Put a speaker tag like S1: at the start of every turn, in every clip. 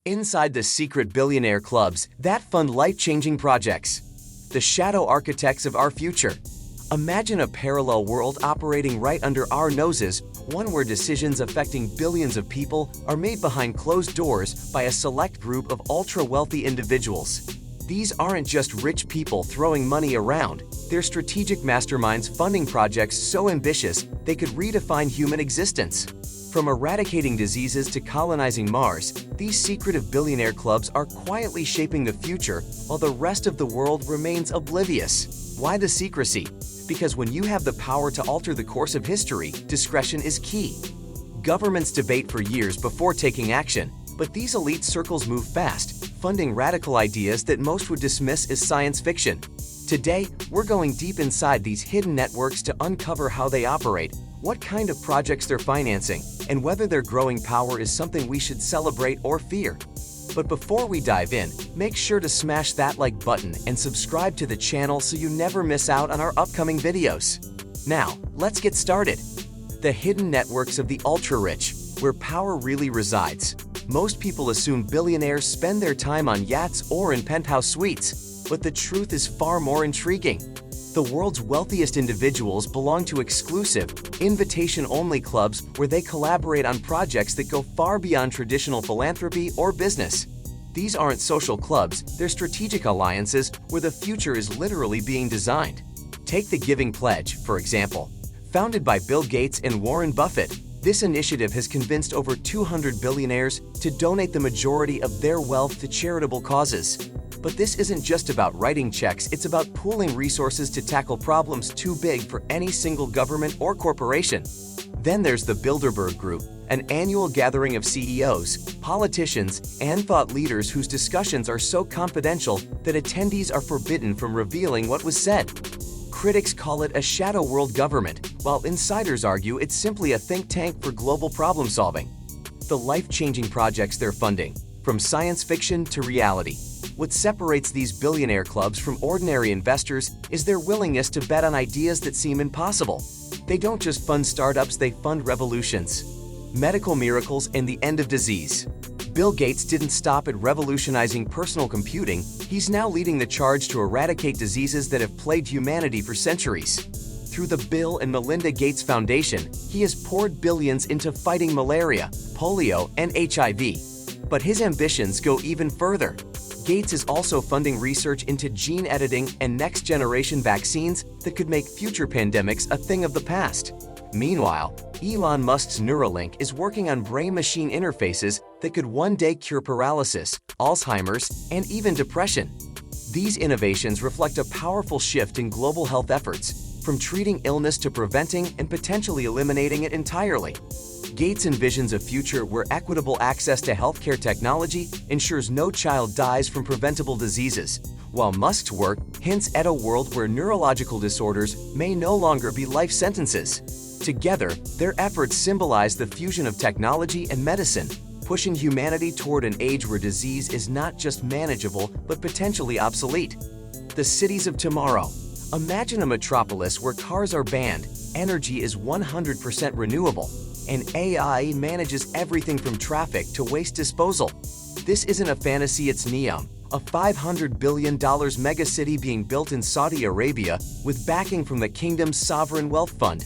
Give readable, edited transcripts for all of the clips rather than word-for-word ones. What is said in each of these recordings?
S1: Inside the secret billionaire clubs that fund life-changing projects. The shadow architects of our future. Imagine a parallel world operating right under our noses, one where decisions affecting billions of people are made behind closed doors by a select group of ultra-wealthy individuals. These aren't just rich people throwing money around, they're strategic masterminds funding projects so ambitious they could redefine human existence. From eradicating diseases to colonizing Mars, these secretive billionaire clubs are quietly shaping the future while the rest of the world remains oblivious. Why the secrecy? Because when you have the power to alter the course of history, discretion is key. Governments debate for years before taking action, but these elite circles move fast, funding radical ideas that most would dismiss as science fiction. Today, we're going deep inside these hidden networks to uncover how they operate, what kind of projects they're financing, and whether their growing power is something we should celebrate or fear. But before we dive in, make sure to smash that like button and subscribe to the channel so you never miss out on our upcoming videos. Now, let's get started. The hidden networks of the ultra-rich, where power really resides. Most people assume billionaires spend their time on yachts or in penthouse suites, but the truth is far more intriguing. The world's wealthiest individuals belong to exclusive, invitation-only clubs where they collaborate on projects that go far beyond traditional philanthropy or business. These aren't social clubs, they're strategic alliances where the future is literally being designed. Take the Giving Pledge, for example. Founded by Bill Gates and Warren Buffett, this initiative has convinced over 200 billionaires to donate the majority of their wealth to charitable causes. But this isn't just about writing checks, it's about pooling resources to tackle problems too big for any single government or corporation. Then there's the Bilderberg Group, an annual gathering of CEOs, politicians, and thought leaders whose discussions are so confidential that attendees are forbidden from revealing what was said. Critics call it a shadow world government, while insiders argue it's simply a think tank for global problem solving. The life-changing projects they're funding, from science fiction to reality. What separates these billionaire clubs from ordinary investors is their willingness to bet on ideas that seem impossible. They don't just fund startups, they fund revolutions. Medical miracles and the end of disease. Bill Gates didn't stop at revolutionizing personal computing, he's now leading the charge to eradicate diseases that have plagued humanity for centuries. Through the Bill and Melinda Gates Foundation, he has poured billions into fighting malaria, polio, and HIV. But his ambitions go even further. Gates is also funding research into gene editing and next-generation vaccines that could make future pandemics a thing of the past. Meanwhile, Elon Musk's Neuralink is working on brain-machine interfaces that could one day cure paralysis, Alzheimer's, and even depression. These innovations reflect a powerful shift in global health efforts, from treating illness to preventing and potentially eliminating it entirely. Gates envisions a future where equitable access to healthcare technology ensures no child dies from preventable diseases, while Musk's work hints at a world where neurological disorders may no longer be life sentences. Together, their efforts symbolize the fusion of technology and medicine, pushing humanity toward an age where disease is not just manageable but potentially obsolete. The cities of tomorrow. Imagine a metropolis where cars are banned, energy is 100% renewable, and AI manages everything from traffic to waste disposal. This isn't a fantasy, it's NEOM, a $500 billion megacity being built in Saudi Arabia with backing from the kingdom's sovereign wealth fund.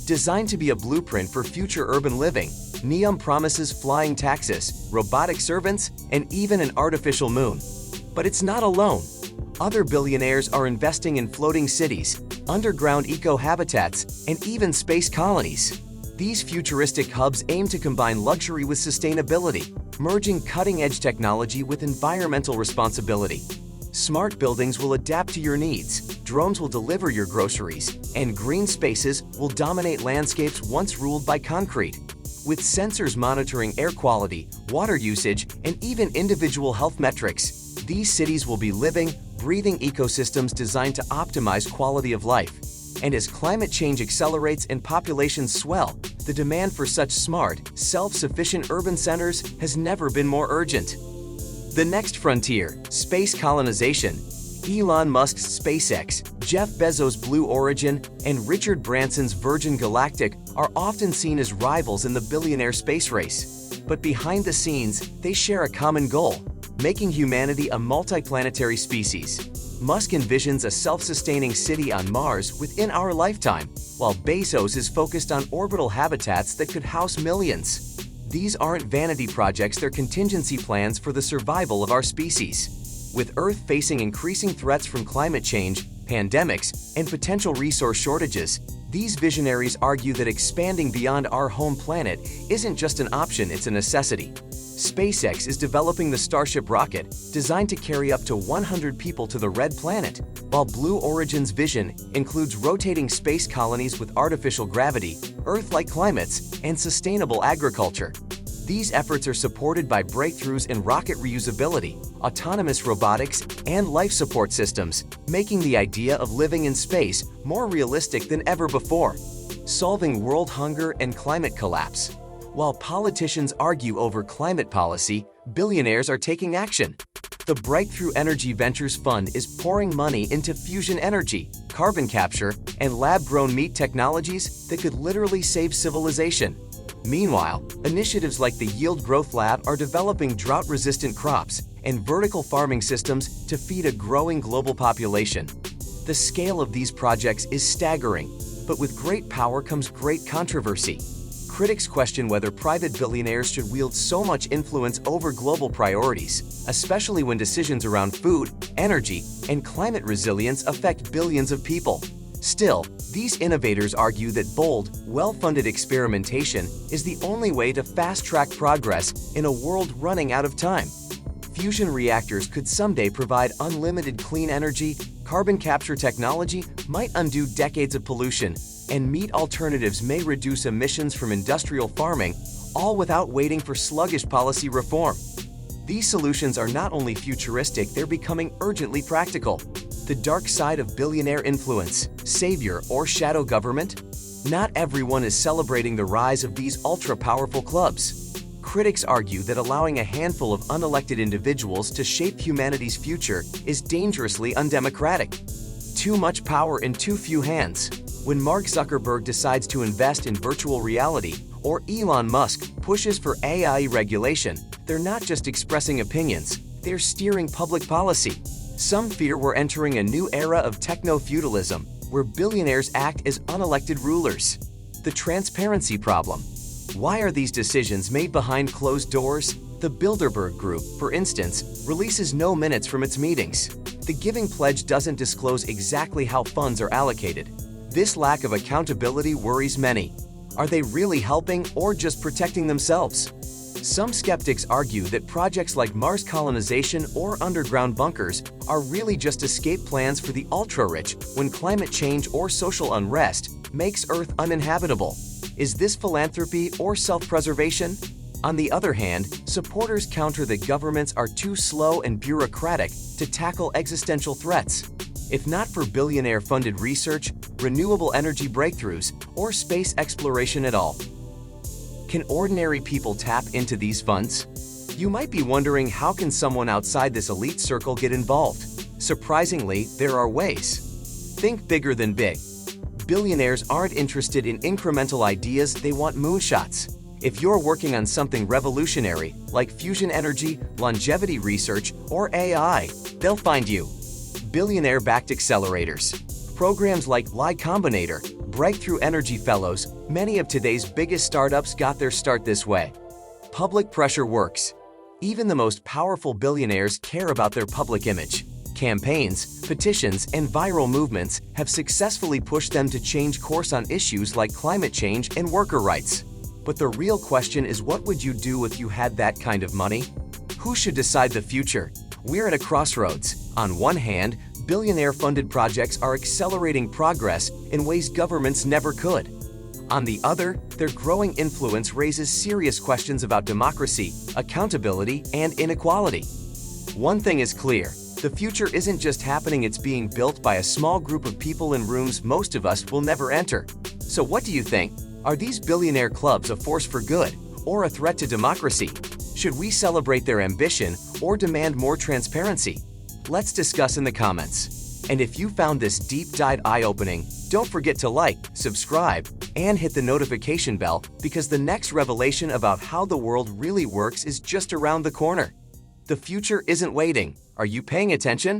S1: Designed to be a blueprint for future urban living, NEOM promises flying taxis, robotic servants, and even an artificial moon. But it's not alone. Other billionaires are investing in floating cities, underground eco-habitats, and even space colonies. These futuristic hubs aim to combine luxury with sustainability, merging cutting-edge technology with environmental responsibility. Smart buildings will adapt to your needs, drones will deliver your groceries, and green spaces will dominate landscapes once ruled by concrete. With sensors monitoring air quality, water usage, and even individual health metrics, these cities will be living, breathing ecosystems designed to optimize quality of life. And as climate change accelerates and populations swell, the demand for such smart, self-sufficient urban centers has never been more urgent. The next frontier, space colonization. Elon Musk's SpaceX, Jeff Bezos' Blue Origin, and Richard Branson's Virgin Galactic are often seen as rivals in the billionaire space race. But behind the scenes, they share a common goal: making humanity a multiplanetary species. Musk envisions a self-sustaining city on Mars within our lifetime, while Bezos is focused on orbital habitats that could house millions. These aren't vanity projects, they're contingency plans for the survival of our species. With Earth facing increasing threats from climate change, pandemics, and potential resource shortages, these visionaries argue that expanding beyond our home planet isn't just an option, it's a necessity. SpaceX is developing the Starship rocket, designed to carry up to 100 people to the Red Planet, while Blue Origin's vision includes rotating space colonies with artificial gravity, Earth-like climates, and sustainable agriculture. These efforts are supported by breakthroughs in rocket reusability, autonomous robotics, and life support systems, making the idea of living in space more realistic than ever before. Solving world hunger and climate collapse. While politicians argue over climate policy, billionaires are taking action. The Breakthrough Energy Ventures Fund is pouring money into fusion energy, carbon capture, and lab-grown meat technologies that could literally save civilization. Meanwhile, initiatives like the Yield Growth Lab are developing drought-resistant crops and vertical farming systems to feed a growing global population. The scale of these projects is staggering, but with great power comes great controversy. Critics question whether private billionaires should wield so much influence over global priorities, especially when decisions around food, energy, and climate resilience affect billions of people. Still, these innovators argue that bold, well-funded experimentation is the only way to fast-track progress in a world running out of time. Fusion reactors could someday provide unlimited clean energy, carbon capture technology might undo decades of pollution, and meat alternatives may reduce emissions from industrial farming, all without waiting for sluggish policy reform. These solutions are not only futuristic, they're becoming urgently practical. The dark side of billionaire influence, savior, or shadow government? Not everyone is celebrating the rise of these ultra-powerful clubs. Critics argue that allowing a handful of unelected individuals to shape humanity's future is dangerously undemocratic. Too much power in too few hands. When Mark Zuckerberg decides to invest in virtual reality, or Elon Musk pushes for AI regulation, they're not just expressing opinions, they're steering public policy. Some fear we're entering a new era of techno-feudalism, where billionaires act as unelected rulers. The transparency problem. Why are these decisions made behind closed doors? The Bilderberg Group, for instance, releases no minutes from its meetings. The Giving Pledge doesn't disclose exactly how funds are allocated. This lack of accountability worries many. Are they really helping or just protecting themselves? Some skeptics argue that projects like Mars colonization or underground bunkers are really just escape plans for the ultra-rich when climate change or social unrest makes Earth uninhabitable. Is this philanthropy or self-preservation? On the other hand, supporters counter that governments are too slow and bureaucratic to tackle existential threats. If not for billionaire-funded research, renewable energy breakthroughs, or space exploration at all. Can ordinary people tap into these funds? You might be wondering, how can someone outside this elite circle get involved? Surprisingly, there are ways. Think bigger than big. Billionaires aren't interested in incremental ideas, they want moonshots. If you're working on something revolutionary, like fusion energy, longevity research, or AI, they'll find you. Billionaire-backed accelerators. Programs like Y Combinator, Breakthrough Energy Fellows, many of today's biggest startups got their start this way. Public pressure works. Even the most powerful billionaires care about their public image. Campaigns, petitions, and viral movements have successfully pushed them to change course on issues like climate change and worker rights. But the real question is, what would you do if you had that kind of money? Who should decide the future? We're at a crossroads. On one hand, billionaire-funded projects are accelerating progress in ways governments never could. On the other, their growing influence raises serious questions about democracy, accountability, and inequality. One thing is clear: the future isn't just happening, it's being built by a small group of people in rooms most of us will never enter. So what do you think? Are these billionaire clubs a force for good or a threat to democracy? Should we celebrate their ambition or demand more transparency? Let's discuss in the comments. And if you found this deep dive eye-opening, don't forget to like, subscribe, and hit the notification bell because the next revelation about how the world really works is just around the corner. The future isn't waiting. Are you paying attention?